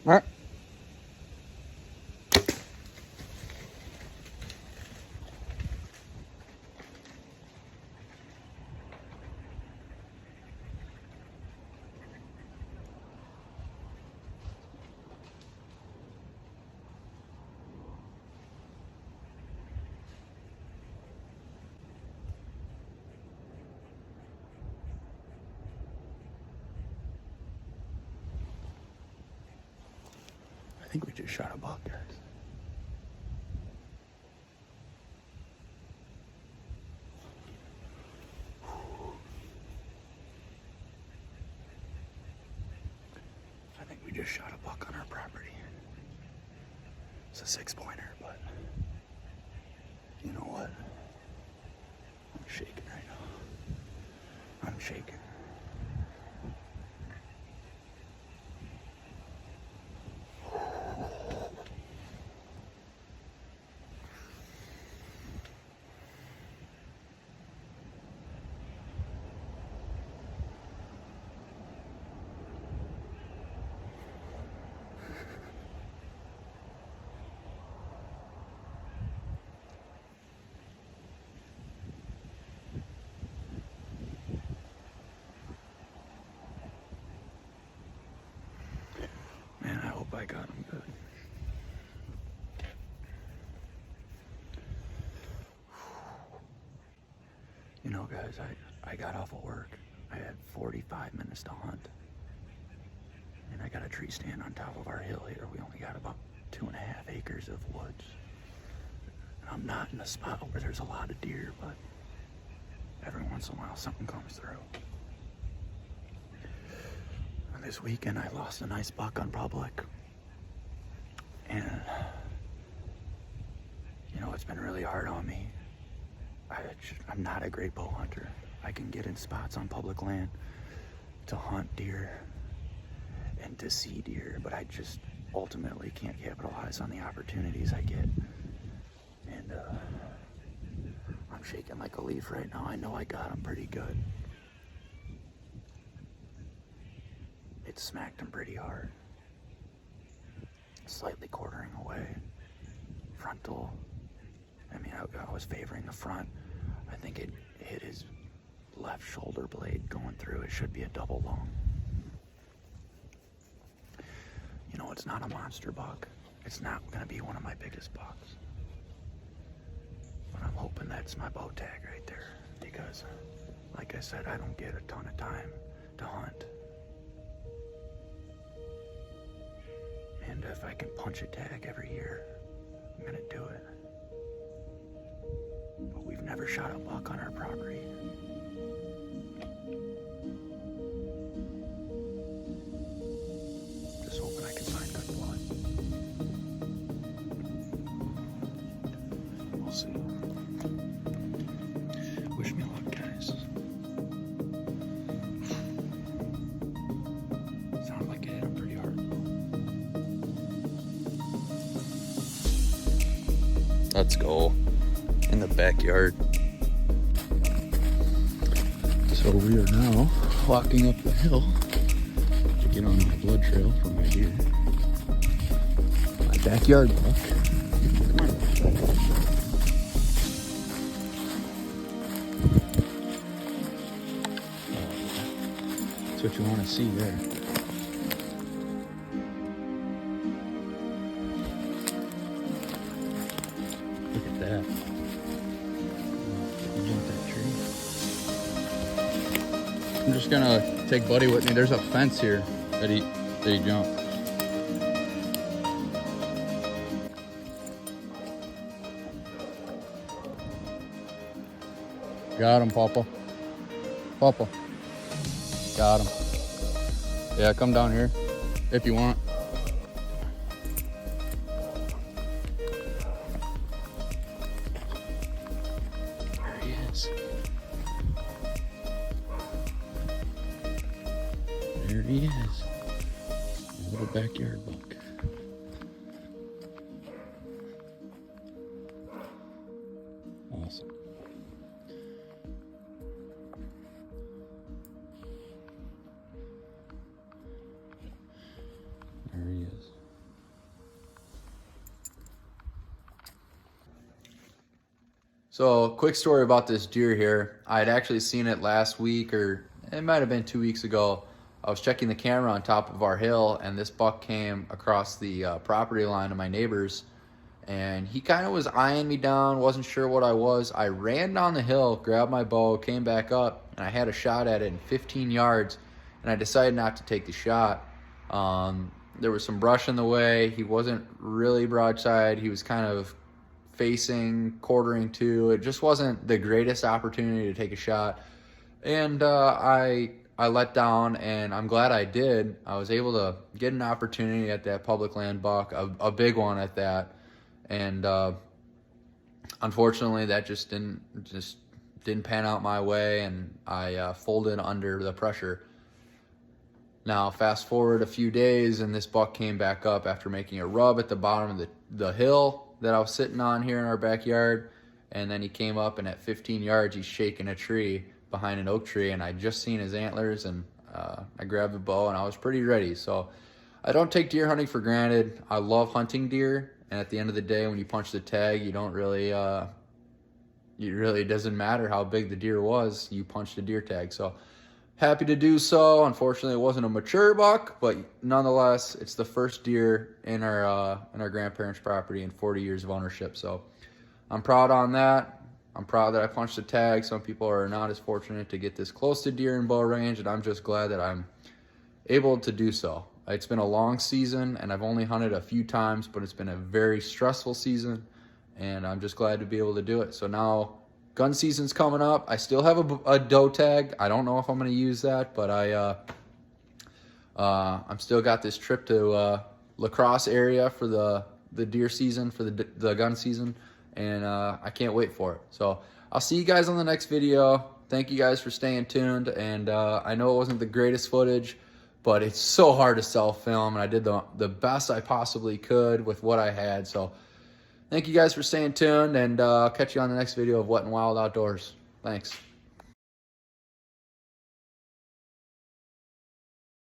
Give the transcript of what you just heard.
Huh? I think we just shot a buck, guys. I think we just shot a buck on our property. It's a 6-pointer, but you know what? I'm shaking right now. I'm shaking. Man, I hope I got him good. You know, guys, I got off of work. I had 45 minutes to hunt. And I got a tree stand on top of our hill here. We only got about 2.5 acres of woods. And I'm not in a spot where there's a lot of deer, but every once in a while something comes through. And this weekend I lost a nice buck on public. And, you know, it's been really hard on me. I'm not a great bow hunter. I can get in spots on public land to hunt deer and to see deer, but I just ultimately can't capitalize on the opportunities I get. And I'm shaking like a leaf right now. I know I got him pretty good. It smacked him pretty hard. Slightly quartering away. Frontal. I mean, I was favoring the front. I think it hit his left shoulder blade going through. It should be a double long. You know, it's not a monster buck. It's not gonna be one of my biggest bucks. But I'm hoping that's my bow tag right there. Because, like I said, I don't get a ton of time to hunt. And if I can punch a tag every year, I'm gonna do it. But we've never shot a buck on our property. Just hoping I can find good blood. We'll see. Wish me luck, guys. Sounded like it hit him pretty hard. Let's go. In the backyard. So we are now walking up the hill to get on my blood trail for my deer. My backyard buck. Come on. That's what you want to see there. Look at that. I'm just gonna take Buddy with me. There's a fence here that he jumped. Got him, Papa. Papa. Got him. Yeah, come down here if you want. There he is. There he is. A little backyard buck. Awesome. There he is. So, quick story about this deer here. I had actually seen it last week, or it might have been 2 weeks ago. I was checking the camera on top of our hill, and this buck came across the property line of my neighbors, and he kind of was eyeing me down, wasn't sure what I was. I ran down the hill, grabbed my bow, came back up, and I had a shot at it in 15 yards, and I decided not to take the shot. There was some brush in the way. He wasn't really broadside. He was kind of facing, quartering to. It just wasn't the greatest opportunity to take a shot. And I let down, and I'm glad I did. I was able to get an opportunity at that public land buck, a big one at that. And unfortunately, that just didn't pan out my way, and I folded under the pressure. Now, fast forward a few days, and this buck came back up after making a rub at the bottom of the hill that I was sitting on here in our backyard. And then he came up, and at 15 yards, he's shaking a tree behind an oak tree, and I just seen his antlers, and I grabbed the bow, and I was pretty ready. So I don't take deer hunting for granted. I love hunting deer, and at the end of the day, when you punch the tag, you don't really, it really doesn't matter how big the deer was. You punched the deer tag. So happy to do so. Unfortunately, it wasn't a mature buck, but nonetheless, it's the first deer in our grandparents' property in 40 years of ownership. So I'm proud on that. I'm proud that I punched the tag. Some people are not as fortunate to get this close to deer in bow range, and I'm just glad that I'm able to do so. It's been a long season, and I've only hunted a few times, but it's been a very stressful season, and I'm just glad to be able to do it. So now gun season's coming up. I still have a doe tag. I don't know if I'm going to use that, but I'm still got this trip to La Crosse area for the deer season, for the gun season, and I can't wait for it. So I'll see you guys on the next video. Thank you guys for staying tuned, and I know it wasn't the greatest footage, but it's so hard to self-film, and I did the best I possibly could with what I had. So thank you guys for staying tuned, and I'll catch you on the next video of Wet and Wild Outdoors. Thanks.